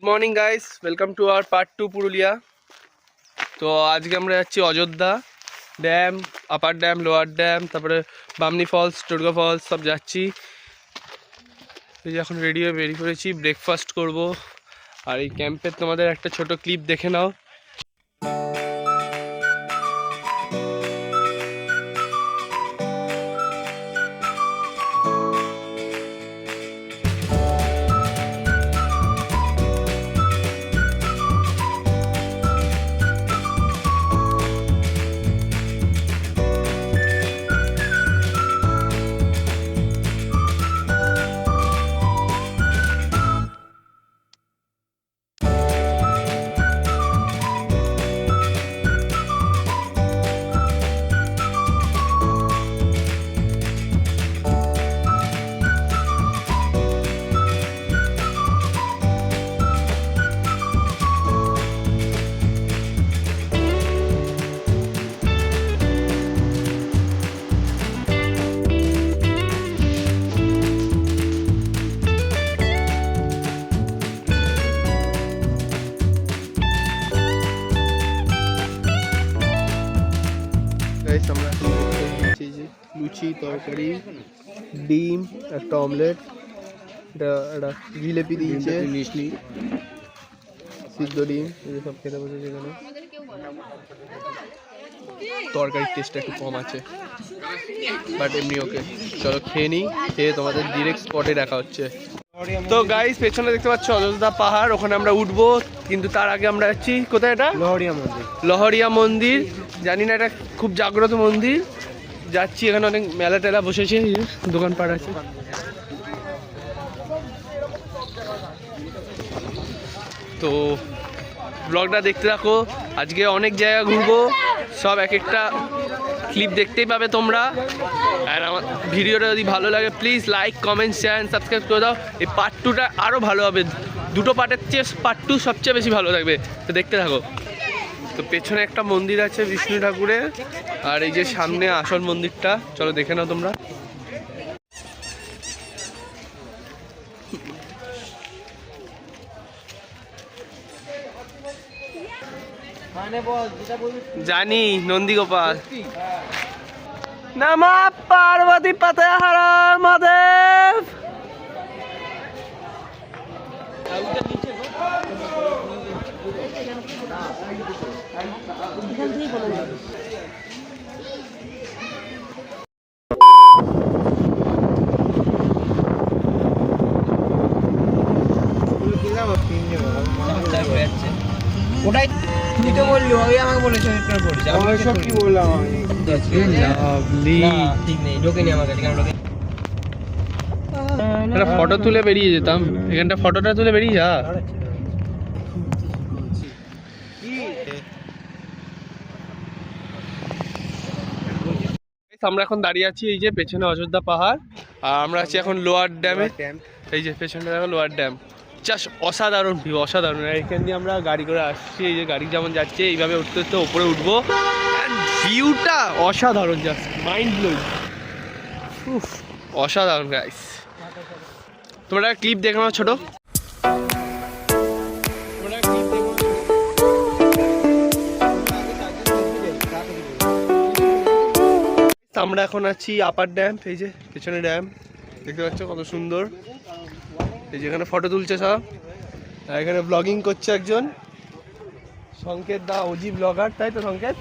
Morning guys, welcome to our part 2 Purulia. তো আজকে আমরা যাচ্ছি Ayodhya dam, upper dam, lower dam, তারপরে বামনি ফলস, টুরগা ফলস সব যাচ্ছি। এই যে এখন রেডি হয়ে বেরিয়ে পড়েছি, ব্রেকফাস্ট করব। আর এই ক্যাম্পের তোমাদের একটা ছোট ক্লিপ দেখে নাও। আমরা লুচি, তরকারি, ডিম, একটা অমলেট, একটা জিলেপি দিয়েছে, মিষ্টি, সিদ্ধ ডিম, সব খেতে বসেছে। এখানে তরকারির টেস্টটা একটু কম আছে, বাট এমনি ওকে। চলো খেয়ে নিই, খেয়ে তোমাদের ডিরেক্ট স্পটে দেখা হচ্ছে। তো গাইস, পেছনে দেখতে পাচ্ছ অযোধ্যা পাহাড়, ওখানে আমরা উঠবো। কিন্তু তার আগে আমরা যাচ্ছি কোথায়? এটা লহরিয়া মন্দির। জানি না, এটা খুব জাগ্রত মন্দির। যাচ্ছি, এখানে অনেক মেলা টেলা বসেছে, দোকানপাট আছে। তো ব্লগটা দেখতে থাকো, আজকে অনেক জায়গা ঘুরবো, সব এক একটা ক্লিপ দেখতেই পাবে তোমরা। আর আমার ভিডিওটা যদি ভালো লাগে please like, comment, share and subscribe করে দাও। এই পার্ট 2টা আরও ভালো হবে, দুটো পার্টের চেয়ে পার্ট 2 সবচেয়ে বেশি ভালো থাকবে। তো দেখতে থাকো। তো পেছনে একটা মন্দির আছে বিষ্ণু ঠাকুরের, আর এই যে সামনে আসল মন্দিরটা, চলো দেখে নাও তোমরা। জানি নন্দীগোপাল। নমঃ পার্বতী পতে হর মহাদেব। ওটাই তুই তো বললি, ওই আমাকে বলেছে সব কি বললাম আমি। ঠিক নেই, ঢোকেনি আমার কাছে। একটা ফটো তুলে বেরিয়ে যেতাম, এখানটা ফটোটা তুলে বেরিয়ে যা। আমরা এখন দাঁড়িয়ে আছি এই যে পেছনে অযোধ্যা পাহাড়, আর আমরা আছি এখন লোয়ার ড্যামে। এই যে পেছনে দেখো লোয়ার ড্যাম, জাস্ট অসাধারণ ভিউ, অসাধারণ। এখান দিয়ে আমরা গাড়ি করে আসছি, এই যে গাড়ি যেমন যাচ্ছে এইভাবে উঠতে উঠতে ওপরে উঠবো। ভিউটা অসাধারণ, জাস্ট মাইন্ড ব্লোয়িং, অসাধারণ গাইস। তোমরা ক্লিপ দেখো না ছোট, আমরা এখন আছি আপার ড্যাম। এই যে পেছনে ড্যাম দেখতে পাচ্ছ কত সুন্দর। এই যে এখানে ফটো তুলছে সব, আর এখানে ব্লগিং করছে একজন সংকেত দা, ওজি ব্লগার, তাই তো সংকেত?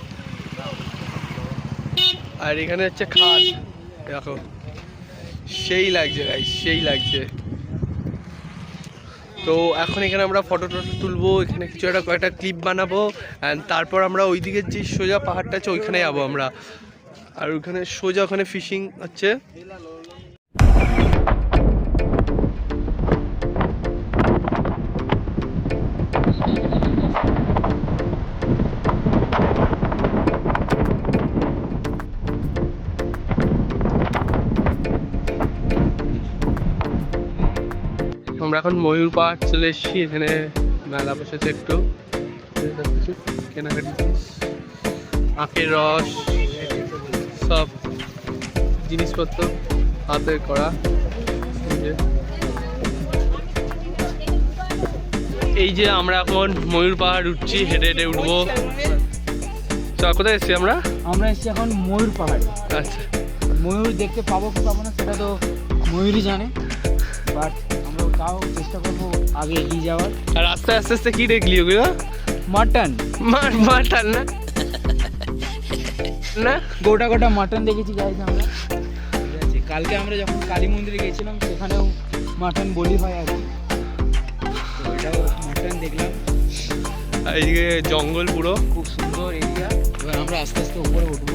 আর এখানে হচ্ছে খাদ, দেখো সেই লাগছে গাইস, সেই লাগছে। তো এখন এখানে আমরা ফটো টটো তুলবো, এখানে কিছু একটা কয়েকটা ক্লিপ বানাবো, অ্যান্ড তারপর আমরা ওই দিকের যে সোজা পাহাড়টা আছে ওইখানে যাবো আমরা। আর ওইখানে সোজা ওখানে ফিশিং হচ্ছে। আমরা এখন ময়ূর পাহাড় চলে এসেছি, এখানে মেলা বসেছে একটু কেনাকাটি জিনিস, আখের রস, সব জিনিসপত্র হাতে করা। এই যে আমরা এখন ময়ূর পাহাড় উঠছি, হেঁটে হেঁটে উঠবো। কোথায় এসছি আমরা? আমরা এসছি এখন ময়ূর পাহাড়ে। আচ্ছা, ময়ূর দেখতে পাবো কি পাবো না সেটা তো ময়ূরই জানে, বাট আমরা তাও চেষ্টা করবো আগে এগিয়ে যাওয়ার। আর রাস্তায় আস্তে আস্তে কি দেখলি ওগুলো? মাটন মাটন না না, গোটা গোটা মাটন দেখেছি গাইজ আমরা। ঠিক আছে, কালকে আমরা যখন কালী মন্দিরে গেছিলাম সেখানেও মাটন বলি হয় আর কি, তো ওটাও মাটন দেখলাম। এইদিকে জঙ্গল পুরো, খুব সুন্দর এরিয়া। এবার আমরা আস্তে আস্তে উপরে উঠবো।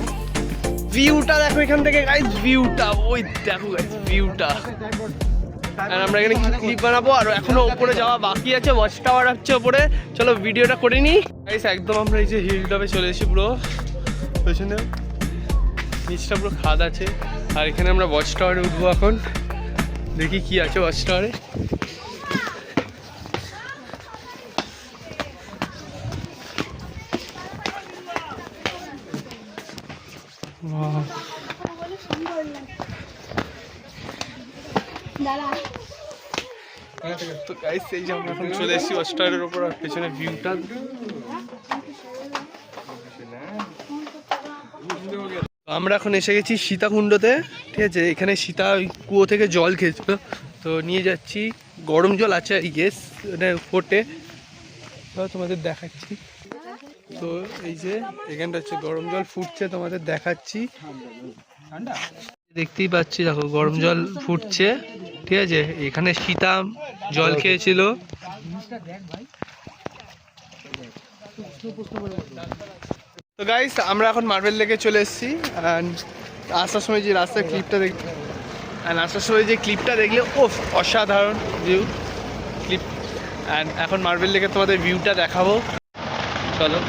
ভিউটা দেখো এখান থেকে গাইজ, ভিউটা ওই দেখো গাইজ ভিউটা। আর আমরা এখানে কিছু ক্লিপ বানাবো, আর এখনো উপরে যাওয়া বাকি আছে, ওয়াচ টাওয়ার হচ্ছে উপরে। চলো ভিডিওটা করে নিই গাইজ। একদম আমরা এই যে হিল টপে চলে এসেছি, পুরো পেছনে নিচটা পুরো খাদ আছে। আর এখানে আমরা ওয়াচ টাওয়ারে উঠবো এখন, দেখি কি আছে ওয়াচ টাওয়ারে। তো গাইস এই যে আমরা এখন চলে এসেছি ওয়াচ টাওয়ারের উপর, আর পেছনে ভিউটা। আমরা এখন এসে গেছি সীতাকুণ্ডতে, ঠিক আছে। এখানে সীতা ওই কুয়ো থেকে জল খেয়েছিল, তো নিয়ে যাচ্ছি। গরম জল আছে ইয়েস, এটা ফোটে, তোমাদের দেখাচ্ছি। তো এই যে এখানটা হচ্ছে গরম জল ফুটছে, তোমাদের দেখাচ্ছি। দেখতেই পাচ্ছি, দেখো গরম জল ফুটছে, ঠিক আছে। এখানে সীতা জল খেয়েছিল। তো গাইস আমরা এখন মার্বেল লেকে চলে এসেছি। আসার সময় যে রাস্তার ক্লিপটা দেখলে ও অসাধারণ ভিউ ক্লিপ। অ্যান্ড এখন মার্বেল লেকে তোমাদের ভিউটা দেখাবো, চলো।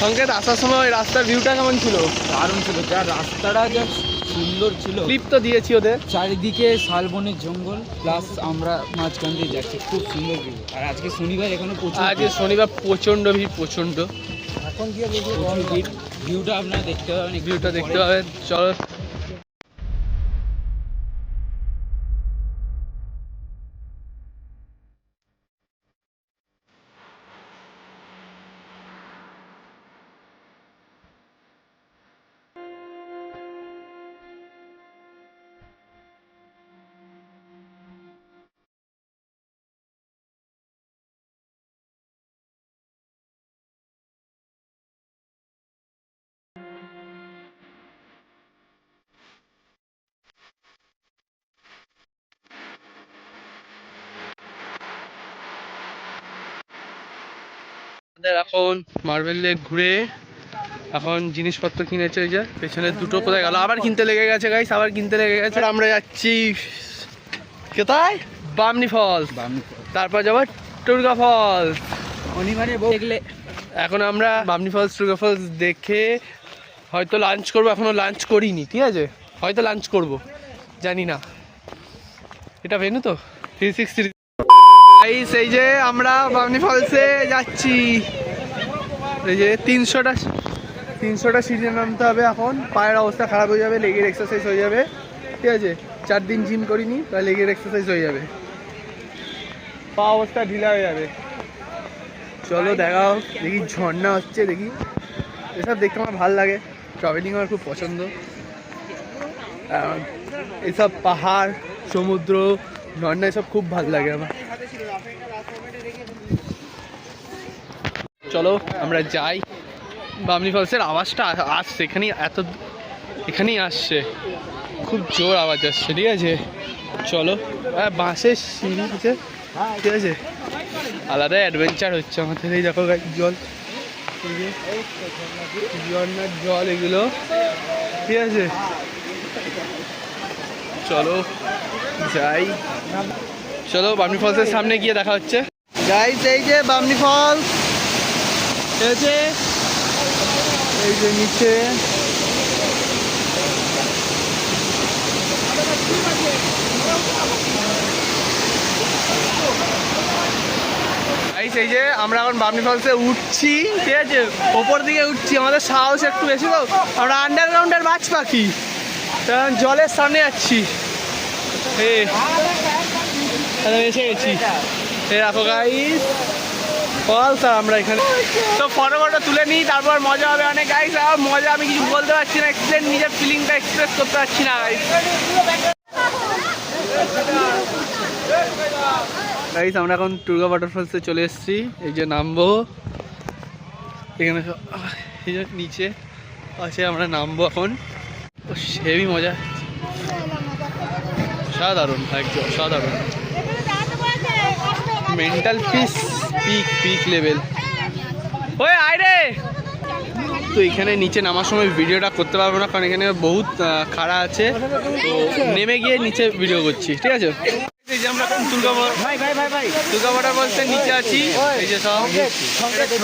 সংকেত, আসার সময় ওই রাস্তার ভিউটা কেমন ছিল? দারুণ ছিল, যা রাস্তাটা যা সুন্দর ছিল। ক্লিপ তো দিয়েছি ওদের। চারিদিকে শালবনের জঙ্গল, প্লাস আমরা মাঝখান দিয়ে যাচ্ছি, খুব সুন্দর ভিউ। আর আজকে শনিবার, এখানে আজকে শনিবার প্রচণ্ড ভিড়, প্রচণ্ড। এখন গিয়ে দেখলে ভিউটা আপনারা দেখতে পাবেন, ভিউটা দেখতে পাবেন, চলো। এখন মার্বেল লেক ঘুরে এখন জিনিসপত্র কিনেছে, ওই যে পেছনে দুটো কোথায় গেল, আবার কিনতে লেগে গেছে গাইস, আবার কিনতে লেগে গেছে। আমরা যাচ্ছি কোথায়? বামনি ফলস, তারপর যাবো টুরগা ফলস। দেখলে এখন আমরা বামনি ফলস, টুরগা ফলস দেখে হয়তো লাঞ্চ করবো, এখনো লাঞ্চ করিনি, ঠিক আছে। হয়তো লাঞ্চ করব, জানি না। এটা ভেনু তো 363। এই যে আমরা বামনি ফলসে যাচ্ছি, এই যে 300টা সিঁড়ি নামতে হবে। এখন পায়ের অবস্থা খারাপ হয়ে যাবে, লেগের এক্সারসাইজ হয়ে যাবে, ঠিক আছে। 4 দিন জিম করিনি, তাই লেগের এক্সারসাইজ হয়ে যাবে, পা অবস্থা ঢিলা হয়ে যাবে। চলো দেখাও, দেখি ঝর্ণা হচ্ছে, দেখি। এসব দেখতে আমার ভালো লাগে, ট্রাভেলিং আমার খুব পছন্দ। এসব পাহাড়, সমুদ্র, ঝর্ণা এসব খুব ভালো লাগে আমার। চলো আমরা যাই। বামনি ফলসের আওয়াজটা আসছে এখানেই আসছে, খুব জোর আওয়াজ আসছে, ঠিক আছে। চলো, বাঁশের সিঁড়ি আছে, ঠিক আছে। আলাদা অ্যাডভেঞ্চার হচ্ছে আমাদের। এই দেখো জল, ঝর্ণার জল এগুলো, ঠিক আছে। চলো যাই, চলো বামনি ফলসের সামনে গিয়ে দেখা হচ্ছে গাইস। এই যে বামনি ফলস, এই যে নিচে গাইস এই যে আমরা এখন বামনি ফলসে উঠছি, ঠিক আছে, ওপর দিকে উঠছি, আমাদের সাহস একটু বেশি তো, আমরা আন্ডারগ্রাউন্ডের বাজ পাখি, কারণ জলের সামনে যাচ্ছি। এসে গেছি, দেখো গাইস ফলস, আর আমরা এখানে তো ফটো তুলে নিই, তারপর মজা হবে অনেক গাইস। আর মজা আমি কিছু বলতে পারছি না, এক্সপ্লেন, নিজের ফিলিংটা এক্সপ্রেস করতে পারছি না গাইস। গাইস আমরা এখন টুরগা ওয়াটারফলসে চলে এসেছি, এই যে নামবো এখানে, এই যে নিচে আছে, আমরা নামবো এখন। হেভি মজা, সাধারণ, একদম অসাধারণ, মেন্টাল পিস পিক লেভেল। ওই আয় রে। তো এখানে নিচে নামার সময় ভিডিওটা করতে পারবো না, কারণ এখানে বহুত খাড়া আছে, তো নেমে গিয়ে নিচে ভিডিও করছি, ঠিক আছে। এই যে আমরা এখন দুর্গা ওয়াটারফলসের নিচে আছি, এই যে সব ছোটখাটো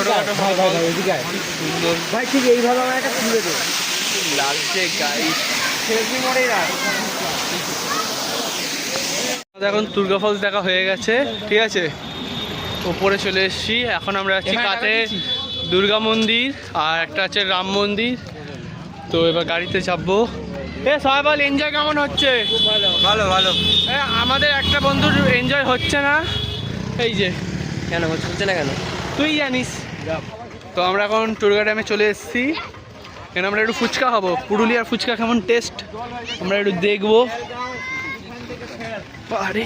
সুন্দর ভাই, ঠিক এইভাবে আমার একটা তুলে দেবো লাগছে গাইস। এখন দুর্গা ফলস দেখা হয়ে গেছে, ঠিক আছে, ওপরে চলে এসেছি। এখন আমরা আছি কাছে দুর্গা মন্দির, আর একটা আছে রাম মন্দির। তো এবার গাড়িতে চাপবো। সবাই বল এনজয় কেমন হচ্ছে? ভালো ভালো। আমাদের একটা বন্ধুর এনজয় হচ্ছে না, এই যে কেন হচ্ছে না কেন তুই জানিস। তো আমরা এখন টুরগা ড্যামে চলে এসেছি, এখানে আমরা একটু ফুচকা খাবো। পুরুলিয়ার ফুচকা কেমন টেস্ট আমরা একটু দেখবো। আরে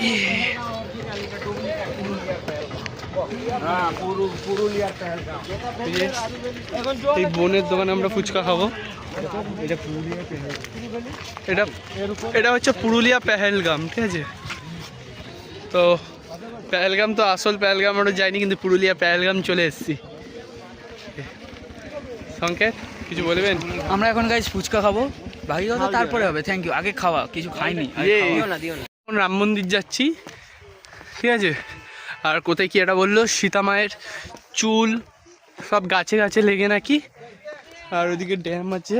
এই বোনের দোকানে আমরা ফুচকা খাবো। এটা হচ্ছে পুরুলিয়া পেহেলগাম, ঠিক আছে। তো পেহেলগাম তো আসল পেহেলগাম আমরা যাইনি, কিন্তু পুরুলিয়া পেহেলগাম চলে এসেছি। সংকেত কিছু বলবেন? আমরা এখন গাইস ফুচকা খাবো, বাকি কথা তারপরে হবে। থ্যাংক ইউ, আগে খাওয়া, কিছু খাইনি। এখন রাম মন্দির যাচ্ছি, ঠিক আছে। আর কোথায় কি এটা বললো, সীতা মায়ের চুল সব গাছে গাছে লেগে নাকি। আর ওদিকে ড্যাম আছে,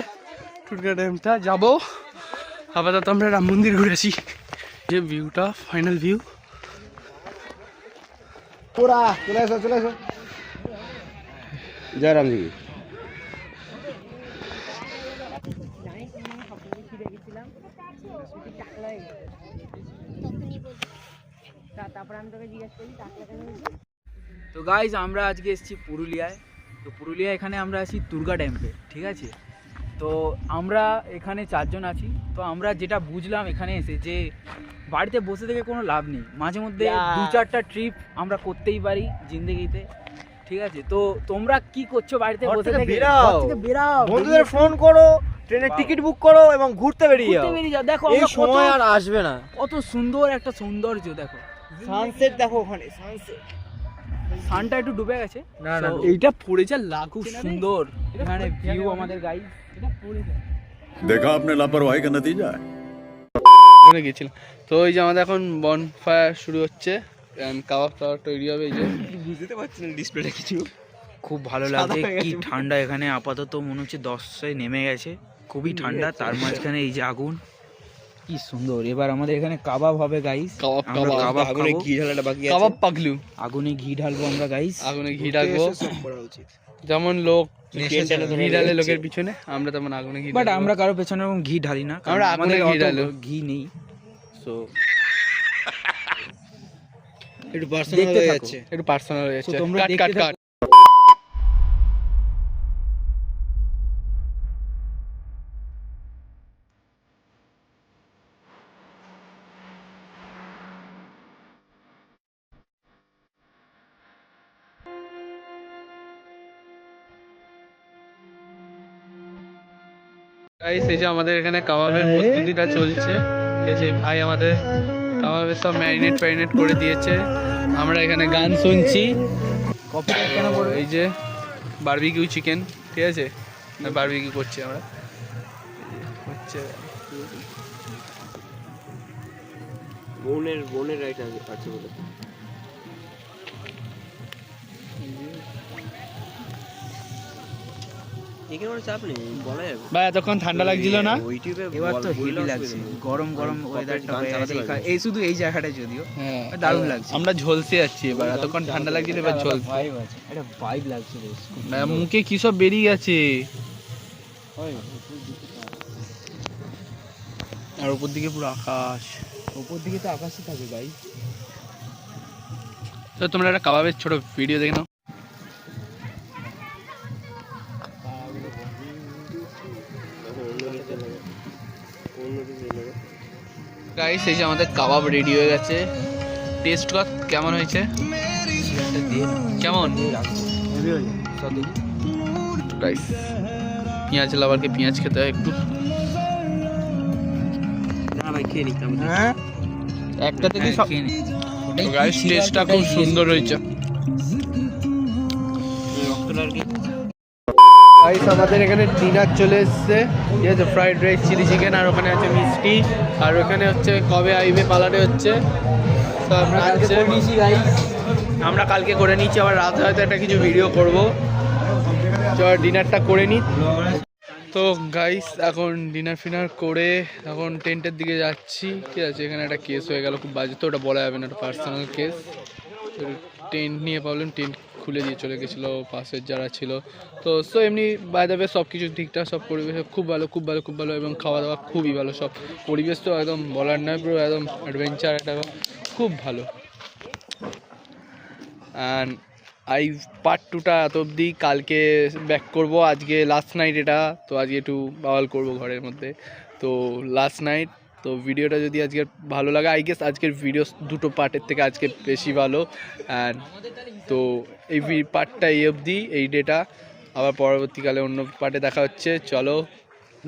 টুরগা ড্যামটা যাবো। আপাতত আমরা রাম মন্দির ঘুরেছি, যে ভিউটা ফাইনাল ভিউ। চলে এসো জয় রামজি। তো গাইজ আমরা আজকে এসেছি পুরুলিয়ায়। তো পুরুলিয়া এখানে আমরা আছি দুর্গা ড্যাম্পে, ঠিক আছে। তো আমরা এখানে 4 জন আছি। তো আমরা যেটা বুঝলাম এখানে এসে, যে বাড়িতে বসে থেকে কোনো লাভ নেই, মাঝে মধ্যে 2-4টা ট্রিপ আমরা করতেই পারি জিন্দেগিতে, ঠিক আছে। তো তোমরা কি করছো বাড়িতে বসে থেকে? বেরাও, বন্ধুদের ফোন করো, ট্রেনের টিকিট বুক করো এবং ঘুরতে বেরিয়ে যাও। দেখো এই সময় আর আসবে না। কত সুন্দর একটা সৌন্দর্য, দেখো সানসেট দেখো ওখানে, সানসেট। সানটা একটু ডুবে গেছে, না, এইটা পড়ে যা লাগু খুব সুন্দর এখানে ভিউ আমাদের গাইড। देखा आपने लापरवाही का नतीजा है। ওখানে গেছিলাম। তো এই যে আমাদের এখন বনফায়ার শুরু হচ্ছে, কাবাব টাওয়ার তৈরি হবে। এই যে বুঝতে পারছি না ডিসপ্লেটা কিছু। খুব ভালো লাগে, কি ঠান্ডা এখানে। আপাতত মনে হচ্ছে 10 নেমে গেছে, খুবই ঠান্ডা। তার মাঝখানে এই যে আগুন, কি সুন্দর। এবার আমাদের এখানে কাবাব হবে গাইস, আমরা কাবাব আগুনে খাবো। ঘি ঢালাটা বাকি আছে। কাবাব পাগলু, আগুনে ঘি ঢালবো আমরা গাইস, আগুনে ঘি ঢালবো। সব করা উচিত। যেমন লোক নেশা ঘি ঢালে লোকের পিছনে, আমরা তেমন আগুনে ঘি বাট ঢালবো। আমরা কারো পেছনে এরকম ঘি ঢালি না, কারণ আমরা আগুনে আমাদের ঘি অত ঢালবো। ঘি নেই। সো একটু পার্সোনাল দেখতে হয়ে থাকো। যাচ্ছে। একটু পার্সোনাল হয়ে যাচ্ছে। So, তোমরা কাট দেখতে কাট কাট। থাকো। গাইস এই যে আমাদের এখানে কাবাবের প্রস্তুতিটা চলছে, ঠিক আছে। ভাই আমাদের কাবাবের সব ম্যারিনেট করে দিয়েছে, আমরা এখানে গান শুনছি। কপিরাইট কেন বলবো? এই যে বারবিকিউ চিকেন, ঠিক আছে, বারবিকিউ করছি আমরা। হচ্ছে বোনের রাইট আছে বলে। ভাই এতক্ষণ ঠান্ডা লাগছিল না? এবার তো হেভি লাগছে, গরম গরম ওয়েদারটা হয়ে আছে এই শুধু এই জায়গাটা যদিও হ্যাঁ দারুণ লাগছে। আমরা ঝলসে যাচ্ছি এবার, এতক্ষণ ঠান্ডা লাগছিল এবার ঝলসে। ভাইব আছে, একটা ভাইব লাগছে বেশ। মুখে কি সব বেরিয়ে গেছে। আর উপর দিকে পুরো আকাশ। উপর দিকে তো আকাশই থাকে ভাই। তো তোমরা একটা কাবাবের ছোট ভিডিও দেখে নাও। গাইস এই যে আমাদের কাবাব রেডি হয়ে গেছে, টেস্ট কর কেমন হয়েছে, কেমন গাইস। পেঁয়াজ লাভারকে পেঁয়াজ খেতে হয় একটু, হ্যাঁ একটা থেকে সব। গাইস টেস্টটা খুব সুন্দর হয়েছে। গাইস আমাদের এখানে ডিনার চলে এসেছে, ঠিক আছে, ফ্রাইড রাইস, চিলি চিকেন, আর ওখানে আছে মিষ্টি, আর ওখানে হচ্ছে কবে আইবে পালারে হচ্ছে সব আছে। আমরা কালকে করে নিচ্ছি, আবার রাতে হয়তো একটা কিছু ভিডিও করব। চল ডিনারটা করে নিই। তো গাইস এখন ডিনার ফিনার করে এখন টেন্টের দিকে যাচ্ছি, ঠিক আছে। এখানে একটা কেস হয়ে গেল খুব বাজে, তো ওটা বলা যাবে না, একটা পার্সোনাল কেস। টেন্ট নিয়ে প্রবলেম, টেন্ট খুলে দিয়ে চলে গেছিলো পাশের যারা ছিল। তো সো এমনি বাই দ্য ওয়ে সব কিছু ঠিকঠাক, সব পরিবেশ খুব ভালো, খুব ভালো, খুব ভালো, এবং খাওয়া দাওয়া খুবই ভালো। সব পরিবেশ তো একদম বলার নয়, পুরো একদম অ্যাডভেঞ্চার একটা, খুব ভালো। অ্যান্ড পার্ট 2টা এত অবধি, কালকে ব্যাক করব। আজকে লাস্ট নাইট এটা, তো আজকে একটু বাওয়াল করব ঘরের মধ্যে, তো লাস্ট নাইট। তো ভিডিওটা যদি আজকে ভালো লাগে, আই গেস আজকের ভিডিও দুটো পার্টের থেকে আজকে বেশি ভালো। অ্যান্ড তো এই পার্টটা এই অবধি, এই ডেটা, আবার পরবর্তীকালে অন্য পার্টে দেখা হচ্ছে। চলো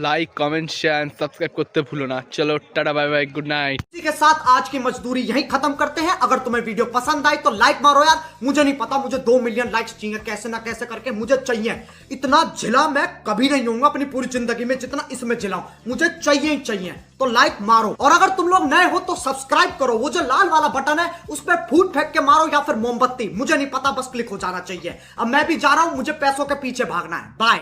like comment share and subscribe করতে ভুলো না। চলো ta ta bye bye, good night. इसी के साथ आज की मजदूरी यहीं खत्म करते हैं। अगर तुम्हें वीडियो पसंद आई तो लाइक मारो यार, मुझे नहीं पता, मुझे 2 मिलियन लाइक्स चाहिए, कैसे ना कैसे करके मुझे चाहिए। इतना झिला मैं कभी नहीं होऊंगा अपनी पूरी जिंदगी में जितना इसमें झिलाऊं, मुझे चाहिए ही चाहिए। तो लाइक मारो, और अगर तुम लोग नए हो तो सब्सक्राइब करो, वो जो लाल वाला बटन है उस पर फूट फेंक के मारो या फिर मोमबत्ती, मुझे नहीं पता, बस क्लिक हो जाना चाहिए। अब मैं भी जा रहा हूं, मुझे पैसों के पीछे भागना है। बाय।